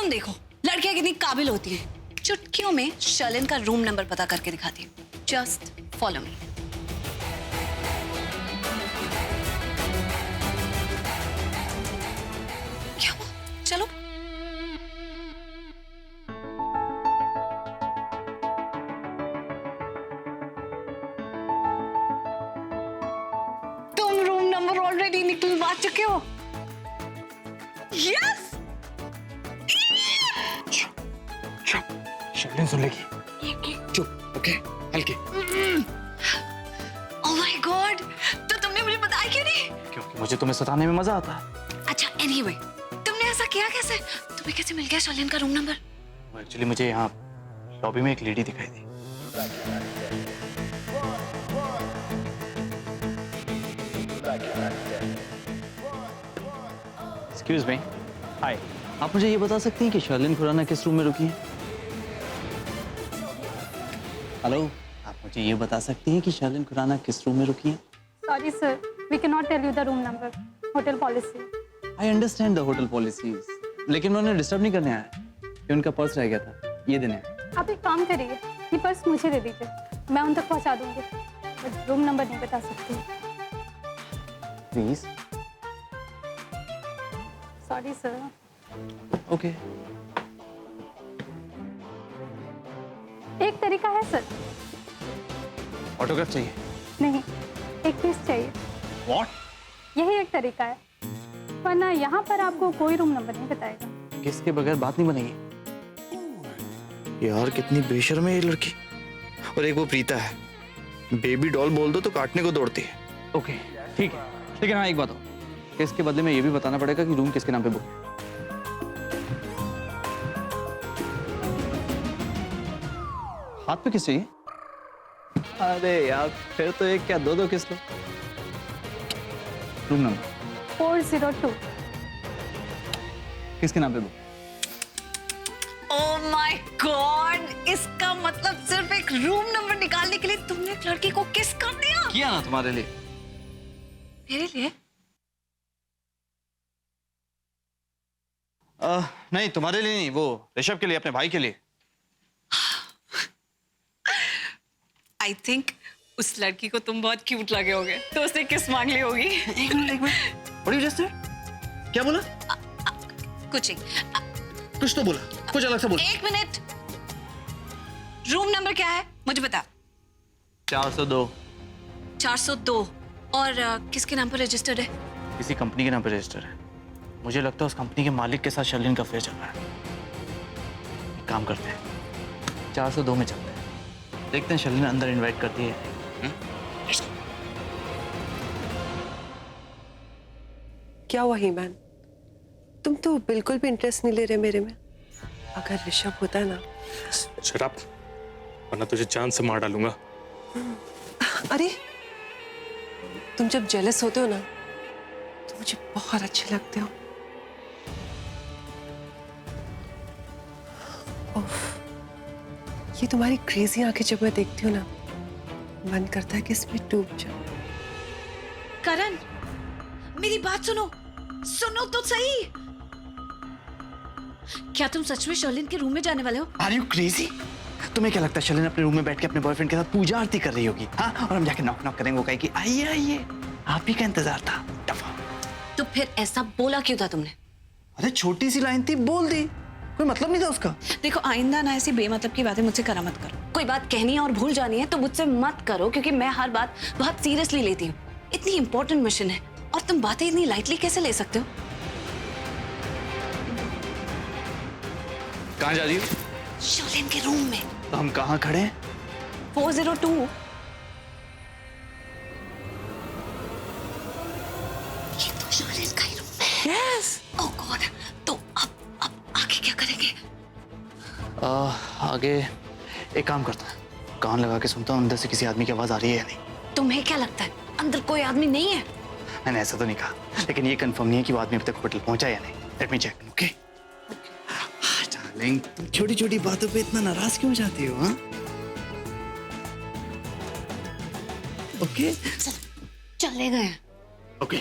तुम देखो लड़कियां कितनी काबिल होती हैं, चुटकियों में शर्लिन का रूम नंबर पता करके दिखाती हूँ। Just follow me. क्या हुआ? चलो। तुम रूम नंबर ऑलरेडी निकलवा चुके हो। यस। शर्लिन सुन लेगी। चुप। ओके हल्के। ओह माय गॉड, तो तुमने मुझे बताया क्यों नहीं? क्योंकि मुझे तुम्हें सताने में मजा आता है। अच्छा एनीवे, तुमने ऐसा किया कैसे? तुम्हें कैसे मिल गया शर्लिन का रूम नंबर? एक्चुअली मुझे यहाँ लॉबी में एक लेडी दिखाई दी। Excuse me. हाय, आप मुझे ये बता सकती हैं कि शर्लिन खुराना किस रूम में रुकी है? हेलो, आप मुझे ये बता सकती हैं कि शर्लिन खुराना किस रूम में रुकी है? Sorry, sir. We cannot tell you the room number. Hotel policy. I understand the hotel policies, लेकिन मैं उन्हें डिस्टर्ब नहीं करने आया कि उनका पर्स रह गया था, ये देने आया। आप एक काम करिए, ये पर्स मुझे दे दीजिए, मैं उन तक पहुंचा दूंगी, बट रूम नंबर नहीं बता सकती। प्लीज। Sorry sir. ओके। एक तरीका है सर। ऑटोग्राफ चाहिए? नहीं, एक पीस चाहिए। व्हाट? यही एक तरीका है, वरना यहाँ पर आपको कोई रूम नंबर नहीं बताएगा। किसके बगैर बात नहीं बनेगी। यार कितनी बेशर्म है ये लड़की। और एक वो प्रीता है, बेबी डॉल बोल दो तो काटने को दौड़ती है। ओके ठीक है, लेकिन हाँ एक बात हो, इसके बदले में ये भी बताना पड़ेगा कि रूम किसके नाम पे बुक है। हाथ पे किस चाहिए? अरे यार फिर तो एक क्या दो किस लो। Room number 402। किसके नाम पे बुक? ओह माय गॉड, इसका मतलब सिर्फ एक रूम नंबर निकालने के लिए तुमने एक लड़की को किस कर दिया? किया ना तुम्हारे लिए। मेरे लिए? नहीं तुम्हारे लिए नहीं, वो ऋषभ के लिए, अपने भाई के लिए। आई थिंक उस लड़की को तुम बहुत क्यूट लगे होगे तो उसने किस मांग ली होगी। एक minute. What you just said? क्या बोला? कुछ नहीं। कुछ तो बोला, कुछ अलग से बोला। एक मिनट, रूम नंबर क्या है मुझे बता। 402। 402। और किसके नाम पर रजिस्टर्ड है? किसी कंपनी के नाम पे रजिस्टर है। मुझे लगता है उस कंपनी के मालिक के साथ शर्लिन का अफेयर चल रहा है। एक काम करते हैं, 402 में चलते हैं, देखते हैं शर्लिन अंदर इनवाइट करती है। क्या हुआ हीमान, तुम तो बिल्कुल भी इंटरेस्ट नहीं ले रहे मेरे में। अगर ऋषभ होता ना। शराब, वरना तुझे जान से मार डालूंगा। अरे तुम जब जेलस होते हो ना तो मुझे बहुत अच्छे लगते हो। उफ, ये तुम्हारी क्रेजी आंखें जब मैं देखती हूँ ना, मन करता है कि इसमें डूब जाऊं। करण, मेरी बात सुनो, सुनो तो सही। क्या तुम सच में शर्लिन के रूम में जाने वाले हो? Are you crazy? तुम्हें क्या लगता है शर्लिन अपने रूम में बैठ के अपने बॉयफ्रेंड के साथ पूजा आरती कर रही होगी? हाँ, और हम जाके नॉक नॉक करेंगे, वो कहेगी आइए आइए, आप ही का इंतजार था। दफा। तो फिर ऐसा बोला क्यों था तुमने? अरे छोटी सी लाइन थी, बोल दी, कोई मतलब नहीं था उसका। देखो आइंदा ना ऐसी बेमतलब की बातें मुझसे करा मत करो। कोई बात कहनी है और भूल जानी है तो मुझसे मत करो, क्योंकि मैं हर बात बहुत सीरियसली लेती हूँ। इतनी इंपॉर्टेंट मिशन है और तुम बातें इतनी लाइटली कैसे ले सकते हो? कहाँ जा रही हो? शर्लिन के रूम में। तो हम कहाँ खड़े हैं? 402। ये तो शर्लिन का ही रूम है। यस। ओह गॉड, तो अब आगे क्या करेंगे? आगे एक काम करता हूँ, कान लगा के सुनता हूँ अंदर से किसी आदमी की आवाज आ रही है या नहीं। तुम्हें क्या लगता है अंदर कोई आदमी नहीं है? मैंने ऐसा तो नहीं कहा, लेकिन ये कंफर्म नहीं है कि वो आदमी अभी तक होटल पहुंचा या नहीं। Let me check. Okay darling, तुम छोटी छोटी बातों पे इतना नाराज क्यों हो जाती हो? हाँ ओके चले गए। ओके।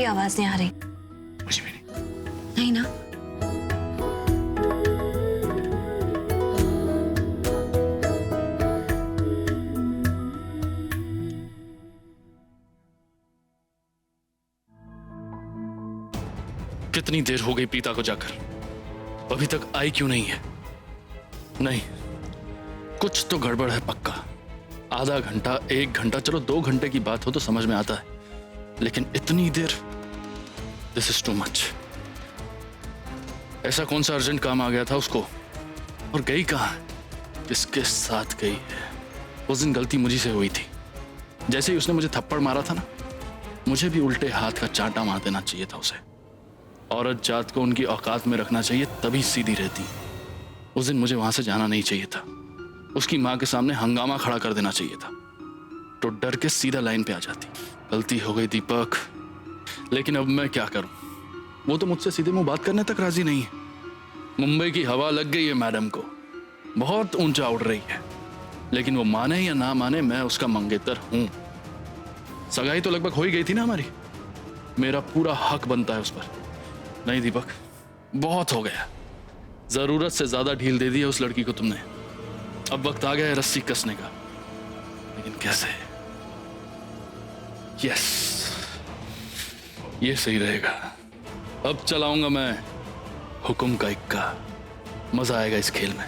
कोई आवाज नहीं आ रही। मुझे भी नहीं। नहीं ना? कितनी देर हो गई प्रीता को जाकर, अभी तक आई क्यों नहीं है? नहीं, कुछ तो गड़बड़ है पक्का। आधा घंटा, 1 घंटा, चलो 2 घंटे की बात हो तो समझ में आता है, लेकिन इतनी देर, दिस इज टू मच। ऐसा कौन सा अर्जेंट काम आ गया था उसको? और गई कहाँ है? किसके साथ गई है? उस दिन गलती मुझी से हुई थी। जैसे ही उसने मुझे थप्पड़ मारा था ना, मुझे भी उल्टे हाथ का चांटा मार देना चाहिए था उसे। औरत जात को उनकी औकात में रखना चाहिए, तभी सीधी रहती। उस दिन मुझे वहां से जाना नहीं चाहिए था। उसकी माँ के सामने हंगामा खड़ा कर देना चाहिए था, तो डर के सीधा लाइन पे आ जाती। गलती हो गई दीपक, लेकिन अब मैं क्या करूं? वो तो मुझसे सीधे मुंह बात करने तक राजी नहीं है। मुंबई की हवा लग गई है मैडम को, बहुत ऊंचा उड़ रही है। लेकिन वो माने या ना माने, मैं उसका मंगेतर हूं। सगाई तो लगभग हो ही गई थी ना हमारी, मेरा पूरा हक बनता है उस पर। नहीं दीपक, बहुत हो गया। जरूरत से ज्यादा ढील दे दी है उस लड़की को तुमने। अब वक्त आ गया है रस्सी कसने का, लेकिन कैसे? यस, ये सही रहेगा। अब चलाऊंगा मैं हुक्म का इक्का, मजा आएगा इस खेल में।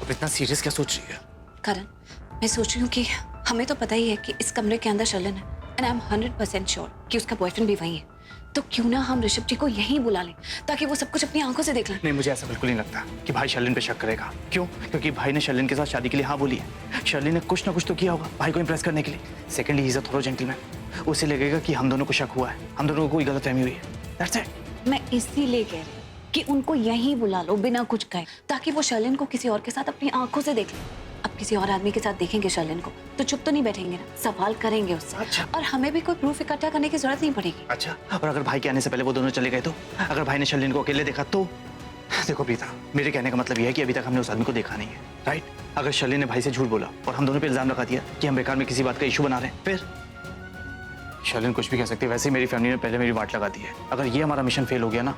अब इतना सीरियस क्या सोच रही है? करण, मैं सोच रही हूँ कि हमें तो पता ही है कि इस कमरे के अंदर शर्लिन है, एंड आई एम 100% श्योर कि उसका बॉयफ्रेंड भी वही है। तो क्यों ना हम ऋषभ जी को यहीं बुला लें, ताकि वो सब कुछ अपनी आंखों से देख लें। नहीं, मुझे ऐसा बिल्कुल नहीं लगता कि भाई शर्लिन पे शक करेगा। क्यों? क्योंकि भाई ने शर्लिन के साथ शादी के लिए हाँ बोली है। शर्लिन ने कुछ ना कुछ तो किया होगा भाई को इंप्रेस करने के लिए। Secondly, he is a thorough gentleman. उसे लगेगा कि हम दोनों को शक हुआ है, हम दोनों को कोई गलतफहमी हुई है। That's it. मैं इसीलिए कह रही हूँ कि उनको यहीं बुला लो बिना कुछ कहे, ताकि वो शर्लिन को किसी और के साथ अपनी आंखों से देख ले। अब किसी और आदमी के साथ देखेंगे शर्लिन को तो चुप तो नहीं बैठेंगे ना, सवाल करेंगे उससे। अच्छा। और हमें भी कोई प्रूफ इकट्ठा करने की जरूरत नहीं पड़ेगी। अच्छा, और अगर भाई के आने से पहले वो दोनों चले गए तो? अगर भाई ने शर्लिन को अकेले देखा तो? देखो प्रीता, मेरे कहने का मतलब यह है कि अभी तक हमने उस आदमी को देखा नहीं है, राइट? अगर शर्लिन ने भाई से झूठ बोला और हम दोनों पे इल्जाम लगा दिया कि हम बेकार में किसी बात का इशू बना रहे हैं, फिर शर्लिन कुछ भी कह सकती है। वैसे ही मेरी फैमिली ने पहले मेरी वाट लगा दी है। अगर ये हमारा मिशन फेल हो गया ना,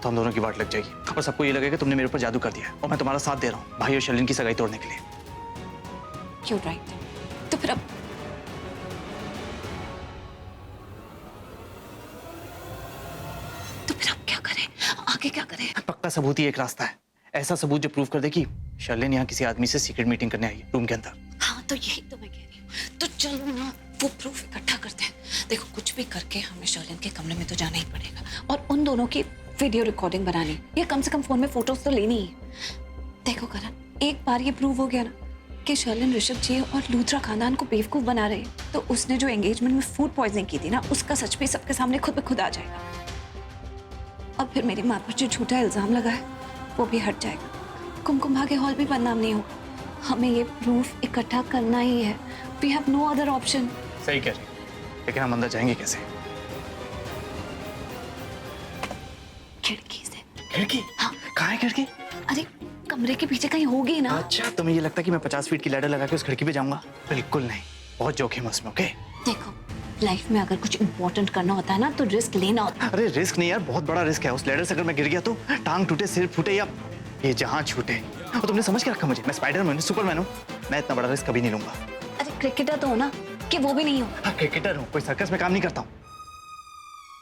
तो हम दोनों की वाट लग जाएगी और सबको ये लगेगा तुमने मेरे ऊपर जादू कर दिया और मैं तुम्हारा साथ दे रहा हूँ भाई और शर्लिन की सगाई तोड़ने के लिए। क्यों? राइट। तो फिर अब क्या करें? आगे क्या करें? पक्का सबूत ही एक रास्ता है। ऐसा सबूत जो प्रूव कर दे कि शर्लिन यहाँ किसी आदमी से सीक्रेट मीटिंग करने आई है रूम के अंदर। हाँ, तो यही तो मैं कह रही हूँ। तो चलो ना, वो प्रूफ इकट्ठा करते हैं। देखो, कुछ भी करके हमें शर्लिन के कमरे में तो जाना ही पड़ेगा और उन दोनों की वीडियो रिकॉर्डिंग बनानी, या कम से कम फोन में फोटोज तो लेनी ही। देखो करण, एक बार ये प्रूव हो गया ना कि शर्लिन ऋषभ जी और लूथरा खानदान को बेवकूफ बना रहे हैं, तो उसने जो एंगेजमेंट में फूड पॉइजनिंग की थी ना, उसका सच भी सबके सामने खुद ब खुद आ जाएगा। और फिर मेरी माँ पर जो झूठा इल्जाम लगा है वो भी हट जाएगा। कुमकुम भाग्य हॉल भी बदनाम नहीं होगा। हमें ये प्रूफ इकट्ठा करना ही है। We have no other option. सही कह रही, लेकिन हम अंदर जाएंगे कैसे? खिड़की से। खिड़की? हाँ। कहाँ है खिड़की? अरे, कमरे के पीछे कहीं होगी ना। अच्छा, तुम्हें ये लगता है कि मैं 50 फीट की लैडर लगा के उस खिड़की पे जाऊंगा? बिल्कुल नहीं, बहुत जोखिम है उसमें। ओके, देखो, लाइफ में अगर कुछ इंपॉर्टेंट करना होता है ना, तो रिस्क लेना होता है। अरे रिस्क नहीं यार, बहुत बड़ा रिस्क है। उस लैडर से अगर मैं गिर गया तो टांग टूटे, सिर फूटे या ये जहां छूटे। और तुमने समझ के रखा मुझे, मैं स्पाइडरमैन हूं, सुपरमैन हूं। मैं इतना बड़ा रिस्क कभी नहीं लूंगा। अरे क्रिकेटर तो हो ना, कि वो भी नहीं हो। हाँ, क्रिकेटर हूं, कोई सर्कस में काम नहीं करता हूं।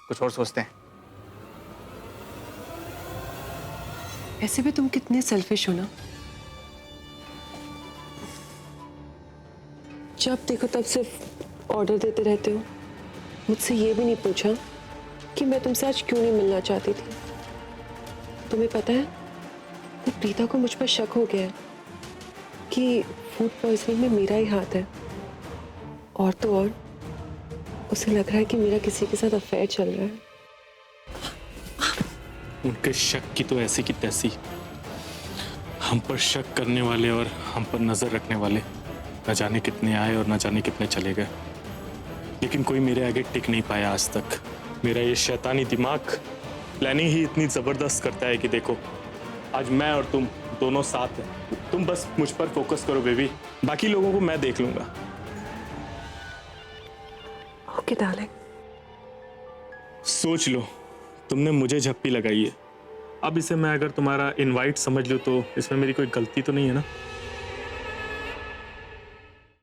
कुछ और सोचते हैं। ऐसे भी तुम कितने सेल्फिश हो ना। जब देखो तब सिर्फ ऑर्डर देते रहते हो। मुझसे ये भी नहीं पूछा कि मैं तुमसे आज क्यों नहीं मिलना चाहती थी। तुम्हें पता है कि प्रीता को मुझ पर शक हो गया है कि फूड पॉइजनिंग में मेरा ही हाथ है। और तो और उसे लग रहा है कि मेरा किसी के साथ अफेयर चल रहा है। उनके शक की तो ऐसी की तैसी। हम पर शक करने वाले और हम पर नजर रखने वाले न जाने कितने आए और न जाने कितने चले गए, लेकिन कोई मेरे आगे टिक नहीं पाया आज तक। मेरा ये शैतानी दिमाग प्लानिंग ही इतनी जबरदस्त करता है कि देखो, आज मैं और तुम दोनों साथ हैं। तुम बस मुझ पर फोकस करो बेबी, बाकी लोगों को मैं देख लूंगा। Okay darling. सोच लो, तुमने मुझे झप्पी लगाई है। अब इसे मैं अगर तुम्हारा इनवाइट समझ लूँ तो इसमें मेरी कोई गलती तो नहीं है ना?